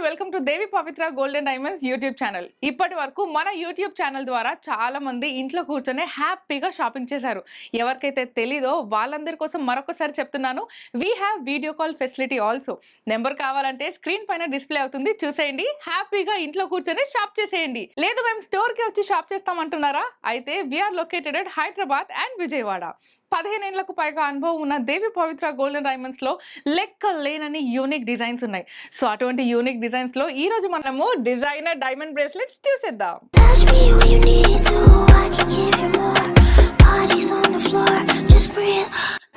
Welcome to Devi Pavitra golden diamonds YouTube channel. ఇప్పటి వరకు మన యూట్యూబ్ ఛానల్ ద్వారా చాలా మంది ఇంట్లో కూర్చొని హ్యాపీగా షాపింగ్ చేశారు. ఎవరికైతే తెలీదో వాళ్ళందరి కోసం మరొకసారి చెప్తున్నాను, we have video call facility also. Number కావాలంటే స్క్రీన్ పైన డిస్ప్లే అవుతుంది, చూసేయండి. హ్యాపీగా ఇంట్లో కూర్చొని షాప్ చేసేయండి. లేదు మేము స్టోర్ కి వచ్చి షాప్ చేస్తామంటున్నారా? అయితే we are located at Hyderabad and Vijayawada. 15 ఏళ్లకు పైగా అనుభవం ఉన్న దేవి పవిత్ర గోల్డెన్ డైమండ్స్ లో లెక్క లేనని యూనిక్ డిజైన్స్ ఉన్నాయి. సో అటువంటి యూనిక్ డిజైన్స్ లో ఈ రోజు మనము డిజైనర్ డైమండ్ బ్రేస్లెట్స్ చూసేద్దాం.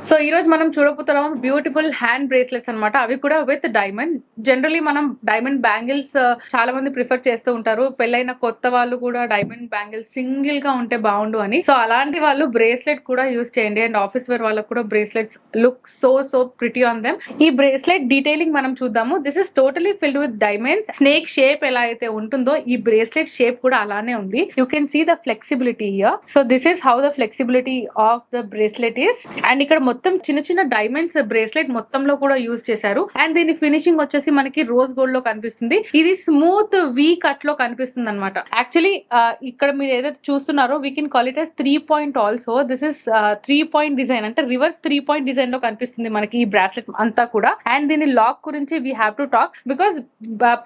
సో ఈ రోజు మనం చూడబోతున్నాం బ్యూటిఫుల్ హ్యాండ్ బ్రేస్లెట్స్ అన్నమాట. అవి కూడా విత్ డైమండ్. జనరలీ మనం డైమండ్ బ్యాంగిల్స్ చాలా మంది ప్రిఫర్ చేస్తూ ఉంటారు. పెళ్ళైన కొత్త వాళ్ళు కూడా డైమండ్ బ్యాంగిల్స్ సింగిల్ గా ఉంటే బాగుండు అని. సో అలాంటి వాళ్ళు బ్రేస్లెట్ కూడా యూస్ చేయండి. అండ్ ఆఫీస్ వేర్ వాళ్ళకు కూడా bracelets look so pretty on them. ఈ బ్రేస్లెట్ డీటెయిలింగ్ మనం చూద్దాము. This is totally filled with diamonds. Snake shape ఎలా అయితే ఉంటుందో ఈ బ్రేస్లెట్ షేప్ కూడా అలానే ఉంది. You can see the flexibility here. So this is how the flexibility of the bracelet is. And ఇక్కడ మొత్తం చిన్న డైమండ్స్ బ్రేస్లెట్ మొత్తంలో కూడా యూజ్ చేశారు. అండ్ దీని ఫినిషింగ్ వచ్చేసి మనకి రోజ్ గోల్డ్ లో కనిపిస్తుంది. ఇది స్మూత్ వీ కట్ లో కనిపిస్తుంది అనమాట. యాక్చువల్లీ ఇక్కడ మీరు ఏదైతే చూస్తున్నారో we can call it as 3 point also. This is 3 point design, అంటే రివర్స్ 3 point డిజైన్ లో కనిపిస్తుంది మనకి ఈ బ్రాస్లెట్ అంతా కూడా. అండ్ దీని లాక్ గురించి we have to talk, because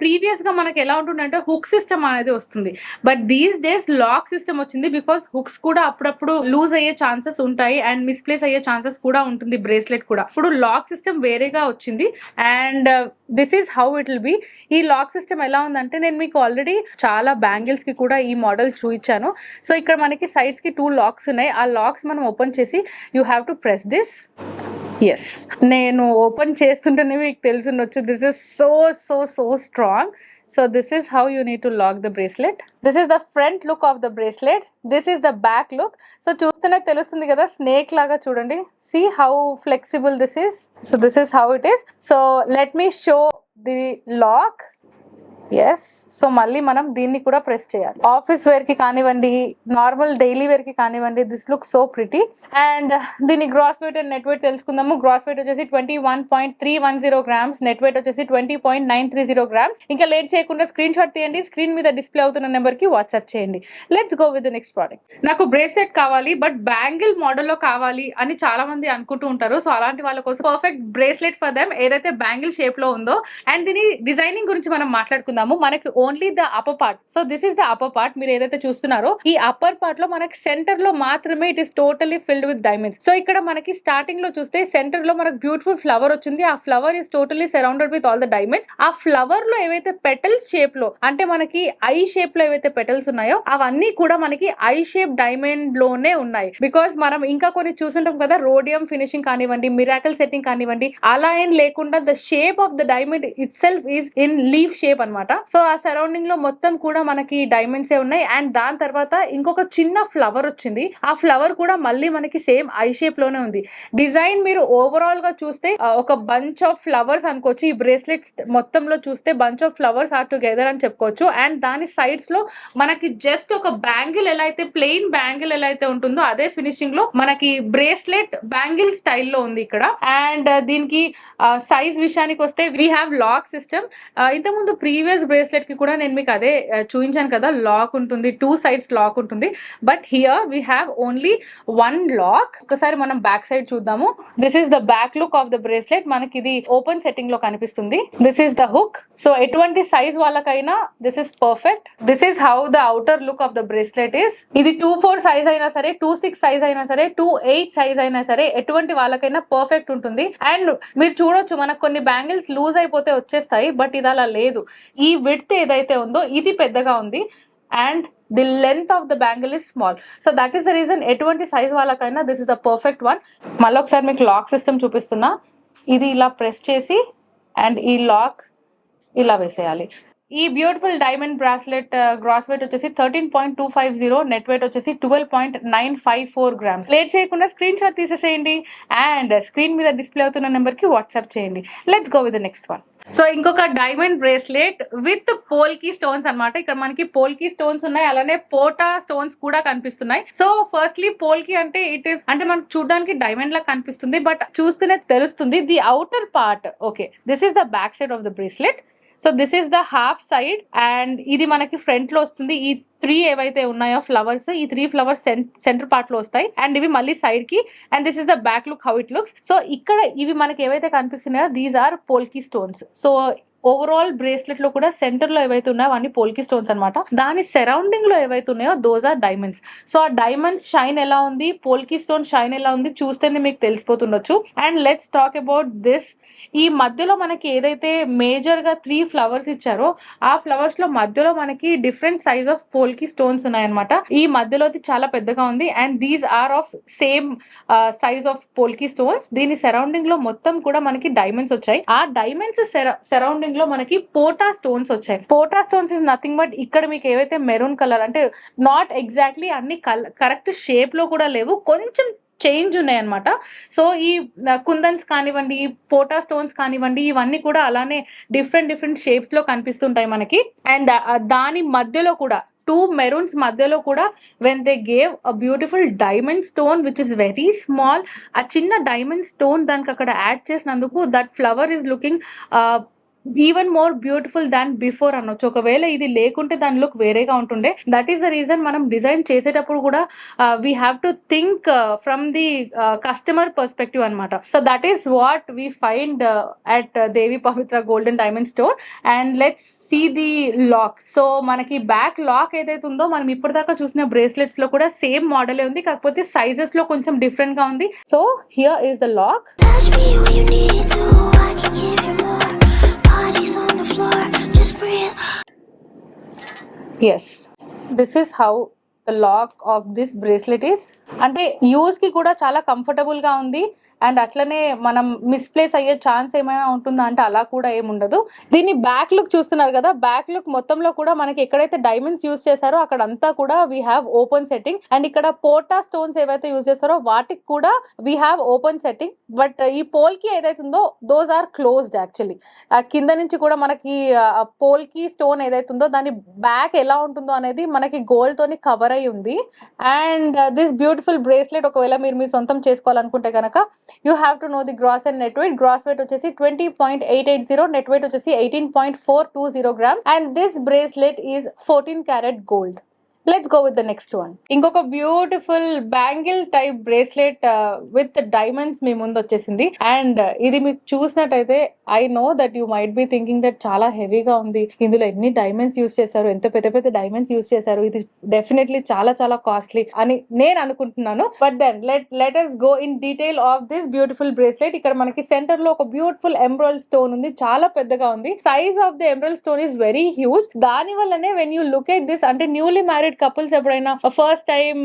previous గా మనకి ఎలా ఉంటుందంటే హుక్ సిస్టమ్ అనేది వస్తుంది. But these days lock system వచ్చింది. బికాస్ హుక్స్ కూడా అప్పుడప్పుడు లూజ్ అయ్యే ఛాన్సెస్ ఉంటాయి అండ్ మిస్ప్లేస్ అయ్యే ఛాన్సెస్ కూడా ఉంటుంది బ్రేస్లెట్ కూడా. ఇప్పుడు లాక్ సిస్టమ్ వేరేగా వచ్చింది. And this is how it will be. ఈ లాక్ సిస్టమ్ ఎలా ఉందంటే నేను మీకు ఆల్రెడీ చాలా బ్యాంగిల్స్ కి కూడా ఈ మోడల్ చూపించాను. సో ఇక్కడ మనకి సైడ్స్ కి 2 లాక్స్ ఉన్నాయి. ఆ లాక్స్ మనం ఓపెన్ చేసి you have to press this. Yes, నేను ఓపెన్ చేస్తుంటేనే మీకు తెలిసిండొచ్చు, this is so strong. So this is how you need to lock the bracelet. This is the front look of the bracelet. This is the back look. So చూస్తేనే తెలుస్తుంది కదా, snake లాగా చూడండి. See how flexible this is. So this is how it is. So let me show the lock. Yes, so మళ్ళీ మనం దీన్ని కూడా press చేయాలి. ఆఫీస్ వేర్ కి కానివ్వండి, నార్మల్ డైలీ వేర్ కి కానివ్వండి, this look so pretty. And దీని gross weight and net weight తెలుసుకుందాము. గ్రాస్ వెయిట్ వచ్చేసి 21.310 గ్రామ్స్, నెట్ వెయిట్ వచ్చేసి 20.930 గ్రామ్స్. ఇంకా లేట్ చేయకుండా స్క్రీన్ షాట్ తీయండి, స్క్రీన్ మీద డిస్ప్లే అవుతున్న నెంబర్ కి వాట్సాప్ చేయండి. Let's go with the next product. నాకు బ్రేస్లెట్ కావాలి బట్ బ్యాంగిల్ మోడల్లో కావాలి అని చాలా మంది అనుకుంటూ ఉంటారు. సో అలాంటి వాళ్ళ కోసం పర్ఫెక్ట్ బ్రేస్లెట్ ఫర్ దెమ్, ఏదైతే బ్యాంగిల్ షేప్ లో ఉందో. అండ్ దీని డిజైనింగ్ గురించి మనం మాట్లాడుకుందాం. మనకి only the upper part. So this is the upper part. మీరు ఏదైతే చూస్తున్నారో ఈ అప్పర్ పార్ట్ లో మనకి సెంటర్ లో మాత్రమే it is totally filled with diamonds. So ఇక్కడ మనకి స్టార్టింగ్ లో చూస్తే సెంటర్ లో మనకు బ్యూటిఫుల్ ఫ్లవర్ వచ్చింది. ఆ flower is totally surrounded with all the diamonds. ఆ ఫ్లవర్ లో ఏవైతే పెటల్స్ షేప్ లో, అంటే మనకి ఐ షేప్ లో ఏవైతే పెటల్స్ ఉన్నాయో అవన్నీ కూడా మనకి ఐ షేప్ డైమండ్ లోనే ఉన్నాయి. బికాస్ మనం ఇంకా కొన్ని చూస్తుంటాం కదా, రోడియం ఫినిషింగ్ కానివ్వండి, మిరాకల్ సెట్టింగ్ కానివ్వండి, అలా ఏం లేకుండా the shape of the diamond it self is in leaf shape అనమాట. సో ఆ సరౌండింగ్ లో మొత్తం కూడా మనకి డైమండ్స్ ఏ ఉన్నాయి. అండ్ దాని తర్వాత ఇంకొక చిన్న ఫ్లవర్ వచ్చింది. ఆ ఫ్లవర్ కూడా మళ్ళీ మనకి సేమ్ ఐ షేప్ లోనే ఉంది. డిజైన్ మీరు ఓవరాల్ గా చూస్తే ఒక బంచ్ ఆఫ్ ఫ్లవర్స్ అనుకోవచ్చు. ఈ బ్రేస్లెట్స్ మొత్తంలో చూస్తే bunch of flowers are together అని చెప్పుకోవచ్చు. అండ్ దాని సైడ్స్ లో మనకి జస్ట్ ఒక బ్యాంగిల్ ఎలా అయితే, ప్లెయిన్ బ్యాంగిల్ ఎలా అయితే ఉంటుందో అదే ఫినిషింగ్ లో మనకి బ్రేస్లెట్ బ్యాంగిల్ స్టైల్లో ఉంది ఇక్కడ. అండ్ దీనికి సైజ్ విషయానికి వస్తే వీ హ్యావ్ లాక్ సిస్టమ్. ఇంతకుముందు ప్రీవియస్ బ్రేస్లెట్ కి కూడా నేను మీకు అదే చూపించాను కదా, లాక్ ఉంటుంది, 2 sides లాక్ ఉంటుంది. But here we have only 1 lock. ఒకసారి మనం బ్యాక్ సైడ్ చూద్దాము. This is the back look of the bracelet. మనకి ఇది ఓపెన్ సెట్టింగ్ లో కనిపిస్తుంది. This is the hook. So ఎటువంటి సైజ్ వాళ్ళకైనా this is perfect. This is how the outer look of the bracelet is. ఇది 2.4 size అయినా సరే, 2.6 సైజ్ అయినా సరే, 2.8 సైజ్ అయినా సరే, ఎటువంటి వాళ్ళకైనా పర్ఫెక్ట్ ఉంటుంది. అండ్ మీరు చూడొచ్చు, మనకు కొన్ని బ్యాంగిల్స్ లూజ్ అయిపోతే వచ్చేస్తాయి, బట్ ఇది అలా లేదు. ఈ విడ్త్ ఏదైతే ఉందో ఇది పెద్దగా ఉంది. And the length of the bangle is small. So that is the reason ఎటువంటి సైజ్ వాళ్ళకైనా this is the perfect one. మళ్ళీ ఒకసారి మీకు లాక్ సిస్టమ్ చూపిస్తున్నా. ఇది ఇలా ప్రెస్ చేసి అండ్ ఈ లాక్ ఇలా వేసేయాలి. ఈ beautiful diamond bracelet gross weight వచ్చేసి 13.250, నెట్ వెయిట్ వచ్చేసి 12.954 గ్రామ్స్. లేట్ చేయకుండా స్క్రీన్ షాట్ తీసేసేయండి అండ్ స్క్రీన్ మీద డిస్ప్లే అవుతున్న నెంబర్ కి వాట్సాప్ చేయండి. Let's go with the next one. So ఇంకొక diamond bracelet with polki stones అన్నమాట. ఇక్కడ మనకి పోల్కీ స్టోన్స్ ఉన్నాయి, అలానే పోటా స్టోన్స్ కూడా కనిపిస్తున్నాయి. సో ఫస్ట్లీ పోల్కీ అంటే ఇట్ ఈస్, అంటే మనకు చూడడానికి డైమండ్ లా కనిపిస్తుంది, బట్ చూస్తూనే తెలుస్తుంది the outer part. Okay, this is the back side of the bracelet. So this is the half side and ఇది మనకి ఫ్రంట్ లో వస్తుంది. ఈ 3 ఏవైతే ఉన్నాయో ఫ్లవర్స్, ఈ 3 ఫ్లవర్స్ సెంటర్ పార్ట్ లో వస్తాయి అండ్ ఇవి మళ్ళీ సైడ్ కి. And this is the back look how it looks. So ఇక్కడ ఇవి మనకి ఏవైతే కనిపిస్తున్నాయో these are polki stones. So overall bracelet లో కూడా సెంటర్ లో ఏవైతే ఉన్నాయో అవన్నీ పోల్కి స్టోన్స్ అనమాట. దాని సరౌండింగ్ లో ఏవైతే ఉన్నాయో దోస్ ఆర్ డైమండ్స్. సో ఆ డైమండ్స్ షైన్ ఎలా ఉంది, పోల్కి స్టోన్ షైన్ ఎలా ఉంది చూస్తేనే మీకు తెలిసిపోతుండొచ్చు. And let's talk about this. ఈ మధ్యలో మనకి ఏదైతే మేజర్ గా 3 ఫ్లవర్స్ ఇచ్చారో ఆ ఫ్లవర్స్ లో మధ్యలో మనకి different size of polki stones ఉన్నాయన్నమాట. ఈ మధ్యలోది చాలా పెద్దగా ఉంది and these are of same size of polki stones. దీని సరౌండింగ్ లో మొత్తం కూడా మనకి డైమండ్స్ వచ్చాయి. ఆ డైమండ్స్ సరౌండింగ్ లో మనకి పోటా స్టోన్స్ వచ్చాయి. పోటా స్టోన్స్ ఇస్ నథింగ్ బట్ ఇక్కడ మీకు ఏవైతే మెరూన్ కలర్ అంటే నాట్ ఎగ్జాక్ట్లీ అన్ని కరెక్ట్ షేప్ లో కూడా లేవు, కొంచెం చేంజ్ ఉన్నాయన్నమాట. సో ఈ కుందన్స్ కానివ్వండి, పోటా స్టోన్స్ కానివ్వండి, ఇవన్నీ కూడా అలానే డిఫరెంట్ షేప్స్ లో కనిపిస్తుంటాయి మనకి. అండ్ దాని మధ్యలో కూడా 2 మెరూన్స్ మధ్యలో కూడా when they gave a beautiful diamond stone which is very small, ఆ చిన్న డైమండ్ స్టోన్ దానికి అక్కడ యాడ్ చేసినందుకు that flower is looking even more beautiful than before అనొచ్చు. ఒకవేళ ఇది లేకుంటే దాని లుక్ వేరేగా ఉంటుండే. దట్ ఈస్ ద రీజన్ మనం డిజైన్ చేసేటప్పుడు కూడా we have to think from the customer perspective అనమాట. So that is what we find at Devi Pavitra golden diamond store. And let's see the lock. So మనకి బ్యాక్ లాక్ ఏదైతే ఉందో మనం ఇప్పటిదాకా చూసిన బ్రేస్లెట్స్ లో కూడా సేమ్ మోడలే ఉంది, కాకపోతే సైజెస్ లో కొంచెం డిఫరెంట్ గా ఉంది. So here is the lock. Yes, this is how the lock of this bracelet is. అంటే యూజ్ కి కూడా చాలా కంఫర్టబుల్ గా ఉంది అండ్ అట్లనే మనం మిస్ప్లేస్ అయ్యే ఛాన్స్ ఏమైనా ఉంటుందా అంటే అలా కూడా ఏముండదు. దీన్ని బ్యాక్ లుక్ చూస్తున్నారు కదా, బ్యాక్ లుక్ మొత్తంలో కూడా మనకి ఎక్కడైతే డైమండ్స్ యూజ్ చేశారో అక్కడ అంతా కూడా we have open setting. And ఇక్కడ పోటా స్టోన్స్ ఏవైతే యూజ్ చేస్తారో వాటికి కూడా we have open setting. But ఈ పోల్కి ఏదైతే ఉందో దోస్ ఆర్ క్లోజ్డ్ యాక్చువల్లీ. కింద నుంచి కూడా మనకి పోల్కి స్టోన్ ఏదైతే ఉందో దాని బ్యాక్ ఎలా ఉంటుందో అనేది మనకి గోల్డ్ తోని కవర్ అయి ఉంది. అండ్ దిస్ బ్యూటిఫుల్ బ్రేస్లెట్ ఒకవేళ మీరు మీ సొంతం చేసుకోవాలనుకుంటే కనుక you have to know the gross and net weight. Gross weight వచ్చేసి 20.880, net weight వచ్చేసి 18.420 grams and this bracelet is 14 karat gold. Let's go with the next one. ఇంకొక beautiful bangle type bracelet with diamonds మీ ముందు వచ్చేసింది. అండ్ ఇది మీకు చూసినట్టయితే I know that you might be thinking that చాలా హెవీగా ఉంది, ఇందులో ఎన్ని డైమండ్స్ యూస్ చేశారు, ఎంత పెద్ద పెద్ద డైమండ్స్ యూస్ చేశారు, ఇది డెఫినెట్లీ చాలా చాలా కాస్ట్లీ అని నేను అనుకుంటున్నాను. But then let us go in detail of this beautiful bracelet. ఇక్కడ మనకి సెంటర్ లో ఒక బ్యూటిఫుల్ ఎమరాల్డ్ స్టోన్ ఉంది, చాలా పెద్దగా ఉంది. Size of the emerald stone is very huge. దాని వల్లనే when you look at this, అంటే న్యూలీ మ్యారీడ్ కపుల్స్ ఎప్పుడైనా ఫస్ట్ టైం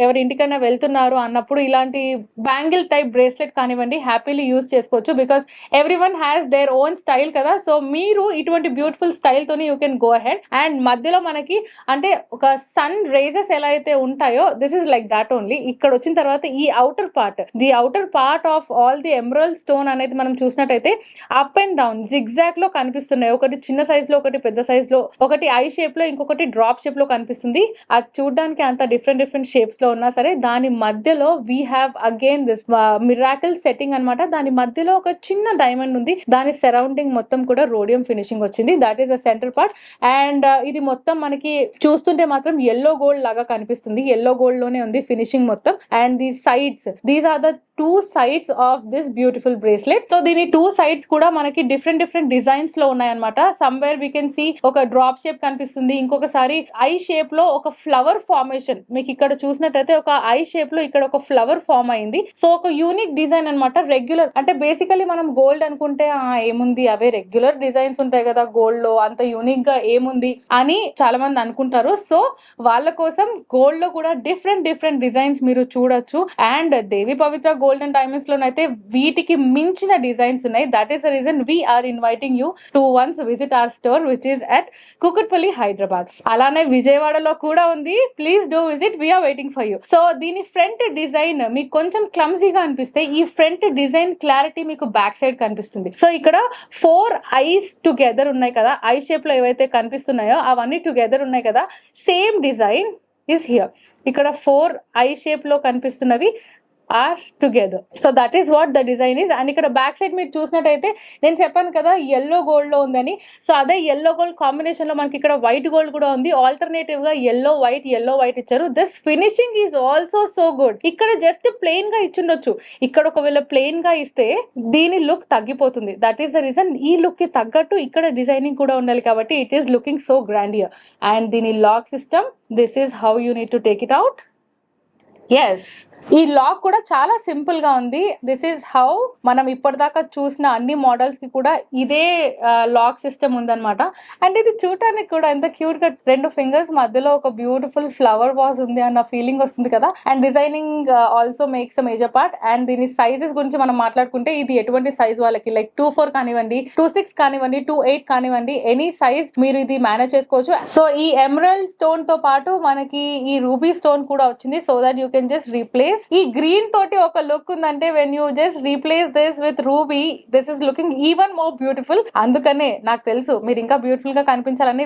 ఎవరి ఇంటికైనా వెళ్తున్నారు అన్నప్పుడు ఇలాంటి బ్యాంగిల్ టైప్ బ్రేస్లెట్ కానివ్వండి హ్యాపీలీ యూజ్ చేసుకోవచ్చు. Because every one has their own style కదా. సో మీరు ఇటువంటి బ్యూటిఫుల్ స్టైల్ తోని you can go ahead. And మధ్యలో మనకి అంటే ఒక సన్ రేజెస్ ఎలా అయితే ఉంటాయో this is like that only. ఇక్కడ వచ్చిన తర్వాత ఈ outer part of all the emerald stone అనేది మనం చూసినట్టయితే అప్ అండ్ డౌన్ జిగ్జాగ్ లో కనిపిస్తున్నాయి. ఒకటి చిన్న సైజ్ లో, ఒకటి పెద్ద సైజ్ లో, ఒకటి ఐ షేప్ లో, ఇంకొకటి డ్రాప్ షేప్ లో కనిపిస్తుంది. అది చూడడానికి అంత డిఫరెంట్ షేప్స్ లో ఉన్నా సరే దాని మధ్యలో we have again this miracle setting అనమాట. దాని మధ్యలో ఒక చిన్న డైమండ్ ఉంది, దాని సరౌండింగ్ మొత్తం కూడా రోడియం ఫినిషింగ్ వచ్చింది. That is the centre part. And ఇది మొత్తం మనకి చూస్తుంటే మాత్రం ఎల్లో గోల్డ్ లాగా కనిపిస్తుంది, ఎల్లో గోల్డ్ లోనే ఉంది ఫినిషింగ్ మొత్తం. And the sides, these are the 2 sides of this beautiful bracelet. సో దీని 2 sides కూడా మనకి డిఫరెంట్ డిజైన్స్ లో ఉన్నాయన్నమాట. సమ్వేర్ వీ కెన్ సీ ఒక డ్రాప్ షేప్ కనిపిస్తుంది, ఇంకొకసారి ఐ షేప్ లో ఒక ఫ్లవర్ ఫార్మేషన్ మీకు ఇక్కడ చూసినట్టయితే ఒక ఐ షేప్ లో ఇక్కడ ఒక ఫ్లవర్ ఫార్మ్ అయింది. సో ఒక యూనిక్ డిజైన్ అనమాట. రెగ్యులర్ అంటే బేసికలీ మనం గోల్డ్ అనుకుంటే ఏముంది అవే రెగ్యులర్ డిజైన్స్ ఉంటాయి కదా, గోల్డ్ లో అంత యూనిక్ గా ఏముంది అని చాలా మంది అనుకుంటారు. సో వాళ్ళ కోసం గోల్డ్ లో కూడా డిఫరెంట్ డిజైన్స్ మీరు చూడొచ్చు. And Devi Pavitra golden diamonds లోనైతే వీటికి మించిన డిజైన్స్ ఉన్నాయి. That is the reason we are inviting you to once visit our store which is at Kukatpally, Hyderabad. అలానే విజయవాడలో కూడా ఉంది. Please do visit, we are waiting for you. So దీని ఫ్రంట్ డిజైన్ మీకు కొంచెం క్లమ్జీగా అనిపిస్తే ఈ ఫ్రంట్ డిజైన్ క్లారిటీ మీకు బ్యాక్ సైడ్ కనిపిస్తుంది. సో ఇక్కడ 4 ఐస్ టుగెదర్ ఉన్నాయి కదా, ఐ షేప్ లో ఏవైతే కనిపిస్తున్నాయో అవన్నీ టుగెదర్ ఉన్నాయి కదా, సేమ్ డిజైన్ ఈస్ హియర్. ఇక్కడ 4 ఐ షేప్ లో కనిపిస్తున్నవి are together. So that is what the design is. And ఇక్కడ బ్యాక్ సైడ్ మీరు చూసినట్టయితే నేను చెప్పాను కదా yellow gold లో ఉందని. సో అదే yellow gold కాంబినేషన్ లో మనకి ఇక్కడ వైట్ గోల్డ్ కూడా ఉంది. ఆల్టర్నేటివ్ గా yellow white ఇచ్చారు. This finishing is also so good. ఇక్కడ జస్ట్ ప్లెయిన్ గా ఇచ్చుండొచ్చు, ఇక్కడ ఒకవేళ ప్లెయిన్ గా ఇస్తే దీని లుక్ తగ్గిపోతుంది. దట్ ఈస్ ద రీజన్ ఈ లుక్ కి తగ్గట్టు ఇక్కడ డిజైనింగ్ కూడా ఉండాలి కాబట్టి it is looking so grandeur. And దీని lock system, this is how you need to take it out. Yes, ఈ లాక్ కూడా చాలా సింపుల్ గా ఉంది. దిస్ ఈస్ హౌ మనం ఇప్పటిదాకా చూసిన అన్ని మోడల్స్ కి కూడా ఇదే లాక్ సిస్టమ్ ఉందన్నమాట. అండ్ ఇది చూడటానికి కూడా ఎంత క్యూట్ గా 2 ఫింగర్స్ మధ్యలో ఒక బ్యూటిఫుల్ ఫ్లవర్ వాస్ ఉంది అన్న ఫీలింగ్ వస్తుంది కదా. And designing also makes a major part. And దీని సైజెస్ గురించి మనం మాట్లాడుకుంటే ఇది ఎటువంటి సైజ్ వాళ్ళకి, లైక్ 2-4 కానివ్వండి, 2-6 కానివ్వండి, 2-8 కానివ్వండి, ఎనీ సైజ్ మీరు ఇది మేనేజ్ చేసుకోవచ్చు. సో ఈ ఎమరల్డ్ స్టోన్ తో పాటు మనకి ఈ రూబీ స్టోన్ కూడా వచ్చింది. So that you can just replace. ఈ గ్రీన్ తోటి ఒక లుక్ ఉందంటే when you just replace this with ruby, this is looking even more beautiful. అందుకనే నాకు తెలుసు మీరు ఇంకా బ్యూటిఫుల్ గా కనిపించాలని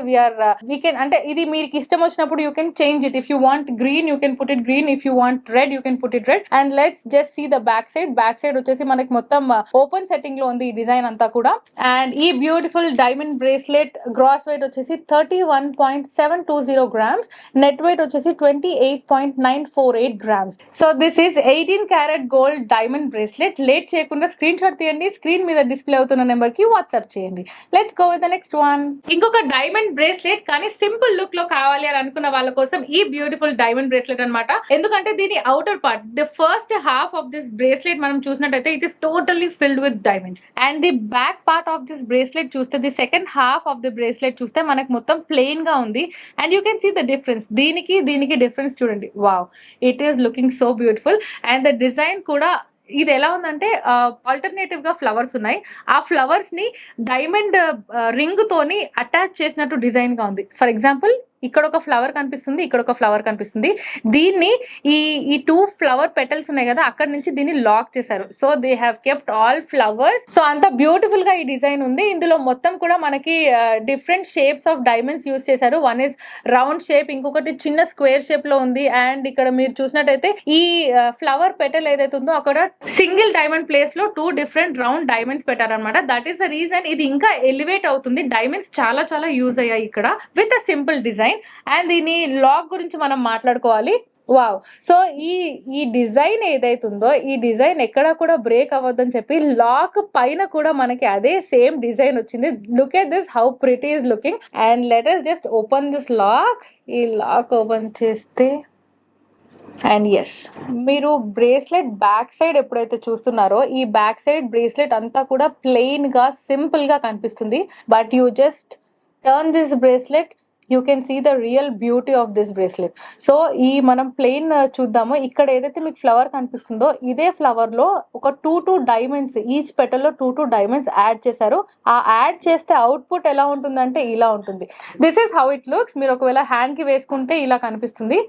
వీ కెన్, అంటే ఇది మీకు ఇష్టం వచ్చినప్పుడు you can change it. If you want green you can put it green, if you want red you can put it red. And let's just see the back side. Back side వచ్చేసి మనకి మొత్తం open setting లో ఉంది ఈ design అంతా కూడా. అండ్ ఈ beautiful diamond bracelet gross weight వచ్చేసి 31.720 grams, నెట్ వెయిట్ వచ్చేసి 28.948 grams. So this is 18 carat gold diamond bracelet. Late చేయకుండా స్క్రీన్ షాట్ తీయండి, స్క్రీన్ మీద డిస్ప్లే అవుతున్న నెంబర్ కి వాట్సాప్ చేయండి. Let's go with the next one. ఇంకొక డైమండ్ బ్రేస్లెట్ కానీ సింపుల్ లుక్ లో కావాలి అని అనుకున్న వాళ్ళ కోసం ఈ బ్యూటిఫుల్ డైమండ్ బ్రేస్లెట్ అన్నమాట. ఎందుకంటే దీని outer part, the first half of this bracelet మనం చూసినట్టయితే it is totally filled with diamonds. And the back part of this bracelet చూస్తే, the second half of the bracelet చూస్తే మనకు మొత్తం ప్లెయిన్ గా ఉంది. And you can see the difference. దీనికి difference చూడండి. Wow, it is looking so beautiful. And the design కూడా ఇది ఎలా ఉందంటే ఆల్టర్నేటివ్ గా ఫ్లవర్స్ ఉన్నాయి. ఆ ఫ్లవర్స్ ని డైమండ్ రింగ్ తోని అటాచ్ చేసినట్టు డిజైన్ గా ఉంది. ఫర్ ఎగ్జాంపుల్ ఇక్కడ ఒక ఫ్లవర్ కనిపిస్తుంది, ఇక్కడ ఒక ఫ్లవర్ కనిపిస్తుంది. దీన్ని ఈ 2 ఫ్లవర్ పెటల్స్ ఉన్నాయి కదా, అక్కడ నుంచి దీన్ని లాక్ చేశారు. So they have kept all flowers. So అంత బ్యూటిఫుల్ గా ఈ డిజైన్ ఉంది. ఇందులో మొత్తం కూడా మనకి different shapes of diamonds use చేశారు. వన్ ఇస్ రౌండ్ షేప్, ఇంకొకటి చిన్న స్క్వేర్ షేప్ లో ఉంది. అండ్ ఇక్కడ మీరు చూసినట్టయితే ఈ ఫ్లవర్ పెటల్ ఏదైతే ఉందో అక్కడ సింగిల్ డైమండ్ ప్లేస్ లో 2 డిఫరెంట్ రౌండ్ డైమండ్స్ పెట్టారనమాట. దట్ ఈస్ ద రీజన్ ఇది ఇంకా ఎలివేట్ అవుతుంది. డైమండ్స్ చాలా చాలా యూజ్ అయ్యాయి ఇక్కడ with a simple design. And దీని లాక్ గురించి మనం మాట్లాడుకోవాలి. వావ్, సో ఈ డిజైన్ ఏదైతుందో ఈ డిజైన్ ఎక్కడ కూడా బ్రేక్ అవ్వద్దని చెప్పి లాక్ పైన కూడా మనకి అదే సేమ్ డిజైన్ వచ్చింది. Look at this how pretty is looking. And let us just open this lock. ఈ లాక్ ఓపెన్ చేస్తే, అండ్ ఎస్, మీరు బ్రేస్లెట్ బ్యాక్ సైడ్ ఎప్పుడైతే చూస్తున్నారో ఈ బ్యాక్ సైడ్ బ్రేస్లెట్ అంతా కూడా ప్లెయిన్ గా సింపుల్ గా కనిపిస్తుంది. But you just turn this bracelet, you can see the real beauty of this bracelet. So ఈ మనం ప్లెయిన్ చూద్దాము. ఇక్కడ ఏదైతే మీకు ఫ్లవర్ కనిపిస్తుందో ఇదే ఫ్లవర్ లో ఒక 2 డైమండ్స్, ఈచ్ పెటల్ లో 2 డైమండ్స్ యాడ్ చేశారు. ఆ యాడ్ చేస్తే అవుట్పుట్ ఎలా ఉంటుందంటే ఇలా ఉంటుంది. This is how it looks. మీరు ఒకవేళ హ్యాండ్ కి వేసుకుంటే ఇలా కనిపిస్తుంది.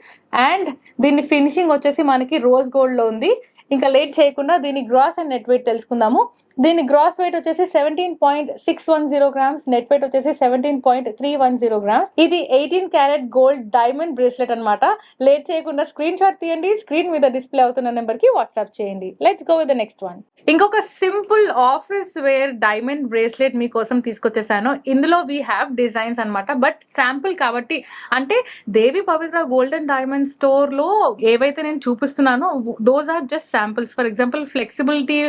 అండ్ దీని ఫినిషింగ్ వచ్చేసి మనకి రోజ్ గోల్డ్ లో ఉంది. ఇంకా లేట్ చేయకుండా దీని గ్రాస్ అండ్ నెట్ వెయిట్ తెలుసుకుందాము. దీని గ్రాస్ వెయిట్ వచ్చేసి 17.610 grams, నెట్ వెయిట్ వచ్చేసి 17.310 grams. ఇది 18 క్యారెట్ గోల్డ్ డైమండ్ బ్రేస్లెట్ అన్నమాట. లేట్ చేయకుండా స్క్రీన్ షాట్ తీయండి, స్క్రీన్ మీద డిస్ప్లే అవుతున్న నెంబర్ కి వాట్సాప్ చేయండి. Let's go with the next one. ఇంకొక simple office wear diamond bracelet మీకోసం తీసుకొచ్చేసాను. ఇందులో వీ హ్యావ్ డిజైన్స్ అన్నమాట, బట్ శాంపుల్ కాబట్టి, అంటే Devi Pavitra gold and diamond store లో ఏవైతే నేను చూపిస్తున్నానో those are just samples. For example flexibility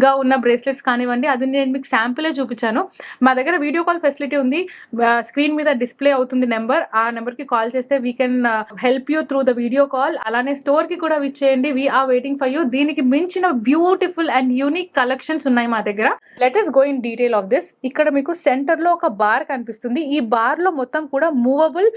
గా ఉన్న బ్రేస్లెట్స్ కానివ్వండి, అది నేను మీకు శాంపులే చూపించాను. మా దగ్గర వీడియో కాల్ ఫెసిలిటీ ఉంది. స్క్రీన్ మీద డిస్ప్లే అవుతుంది నెంబర్. ఆ నెంబర్ కి కాల్ చేస్తే we can help you through the video call. అలానే స్టోర్ కి కూడా విచ్చేయండి. We are waiting for you. దీనికి మించిన బ్యూటిఫుల్ అండ్ యూనిక్ కలెక్షన్స్ ఉన్నాయి మా దగ్గర. Let us go in detail of this. ఇక్కడ మీకు సెంటర్ లో ఒక బార్ కనిపిస్తుంది. ఈ బార్ లో మొత్తం కూడా మూవబుల్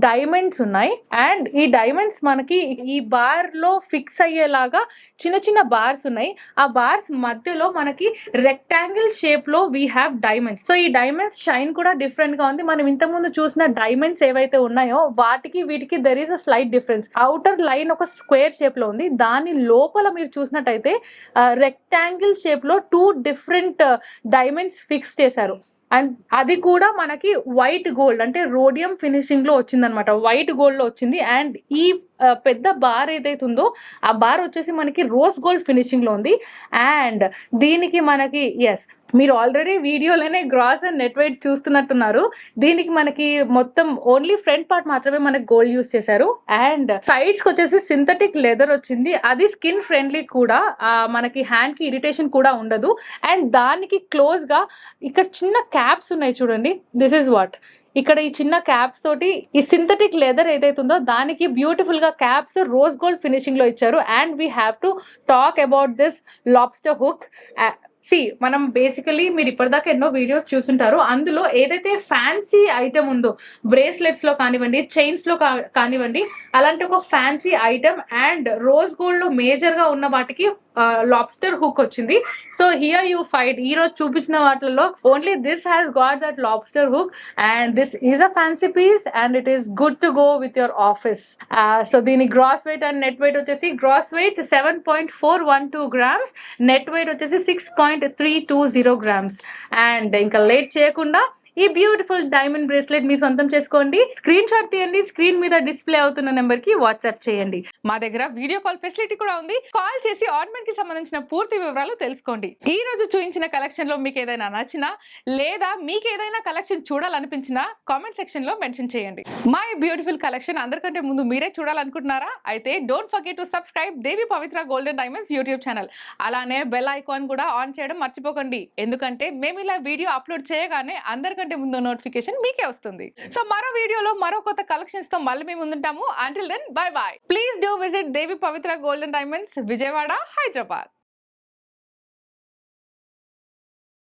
డైమండ్స్ ఉన్నాయి. అండ్ ఈ డైమండ్స్ మనకి ఈ బార్ లో ఫిక్స్ అయ్యేలాగా చిన్న చిన్న బార్స్ ఉన్నాయి. ఆ బార్స్ మధ్యలో మనకి రెక్టాంగిల్ షేప్ లో వీ హ్యావ్ డైమండ్స్. సో ఈ డైమండ్స్ షైన్ కూడా డిఫరెంట్ గా ఉంది. మనం ఇంత ముందు చూసిన డైమండ్స్ ఏవైతే ఉన్నాయో వాటికి వీటికి there is a slight difference. Outer line ఒక స్క్వేర్ షేప్ లో ఉంది. దాని లోపల మీరు చూసినట్టయితే రెక్టాంగిల్ షేప్ లో 2 డిఫరెంట్ డైమండ్స్ ఫిక్స్ చేశారు. అండ్ అది కూడా మనకి వైట్ గోల్డ్ అంటే రోడియం ఫినిషింగ్ లో వచ్చిందనమాట. వైట్ గోల్డ్ లో వచ్చింది. అండ్ ఈ పెద్ద బార్ ఏదైతే ఉందో ఆ బార్ వచ్చేసి మనకి రోజ్ గోల్డ్ ఫినిషింగ్ లో ఉంది. అండ్ దీనికి మనకి మీరు ఆల్రెడీ వీడియోలోనే గ్రాస్ అండ్ నెట్ వెయిట్ చూస్తున్నట్టున్నారు. దీనికి మనకి మొత్తం ఓన్లీ ఫ్రంట్ పార్ట్ మాత్రమే మనకి గోల్డ్ యూస్ చేశారు. అండ్ సైడ్స్ కి వచ్చేసి సింథటిక్ లెదర్ వచ్చింది. అది స్కిన్ ఫ్రెండ్లీ కూడా, మనకి హ్యాండ్ కి ఇరిటేషన్ కూడా ఉండదు. అండ్ దానికి క్లోజ్ గా ఇక్కడ చిన్న క్యాప్స్ ఉన్నాయి చూడండి. దిస్ ఇస్ వాట్ ఇక్కడ ఈ చిన్న క్యాప్స్ తోటి ఈ సింథటిక్ లెదర్ ఏదైతే ఉందో దానికి బ్యూటిఫుల్ గా క్యాప్స్ రోజ్ గోల్డ్ ఫినిషింగ్ లో ఇచ్చారు. And we have to talk about this lobster hook. మనం బేసికలీ మీరు ఇప్పటిదాకా ఎన్నో వీడియోస్ చూస్తుంటారు. అందులో ఏదైతే ఫ్యాన్సీ ఐటమ్ ఉందో బ్రేస్లెట్స్ లో కానివ్వండి, చైన్స్ లో కానివ్వండి, అలాంటి ఒక fancy item and rose gold లో మేజర్ గా ఉన్న వాటికి లాబ్స్టర్ హుక్ వచ్చింది. సో హియర్ యూ ఫైట్ ఈ రోజు చూపించిన వాటిల్లో only this has got that lobster hook. And this is a fancy piece and it is good to go with your office. So దీని gross weight and net weight వచ్చేసి gross weight 7.412 grams, net weight వచ్చేసి 6.320 grams. And ఇంకా late చేయకుండా ఈ beautiful diamond bracelet మీ సొంతం చేసుకోండి. Screen shot తీయండి, screen మీద డిస్ప్లే అవుతున్న నెంబర్ కి వాట్సాప్ చేయండి. మా దగ్గర వీడియో కాల్ ఫెసిలిటీ కూడా ఉంది. కాల్ చేసి ఆర్నమెంట్ కి సంబంధించిన పూర్తి వివరాలు తెలుసుకోండి. ఈ రోజు చూపించిన కలెక్షన్ లో మీకు ఏదైనా నచ్చినా లేదా మీకు ఏదైనా కలెక్షన్ చూడాలనిపించినా కామెంట్ సెక్షన్ లో మెన్షన్ చేయండి. మా ఈ బ్యూటిఫుల్ కలెక్షన్ అందరికంటే ముందు మీరే చూడాలనుకుంటున్నారా? అయితే don't forget to subscribe Devi Pavitra golden diamonds YouTube channel. అలానే బెల్ ఐకాన్ కూడా ఆన్ చేయడం మర్చిపోకండి. ఎందుకంటే మేము ఇలా వీడియో అప్లోడ్ చేయగానే అందరికంటే ముందు నోటిఫికేషన్ మీకే వస్తుంది. సో మరో వీడియోలో మరో కొత్త కలెక్షన్స్ తో మళ్ళీ మేము ముందుంటాము. Until then bye bye. Please do visit Devi Pavitra golden diamonds, Vijayawada, Hyderabad.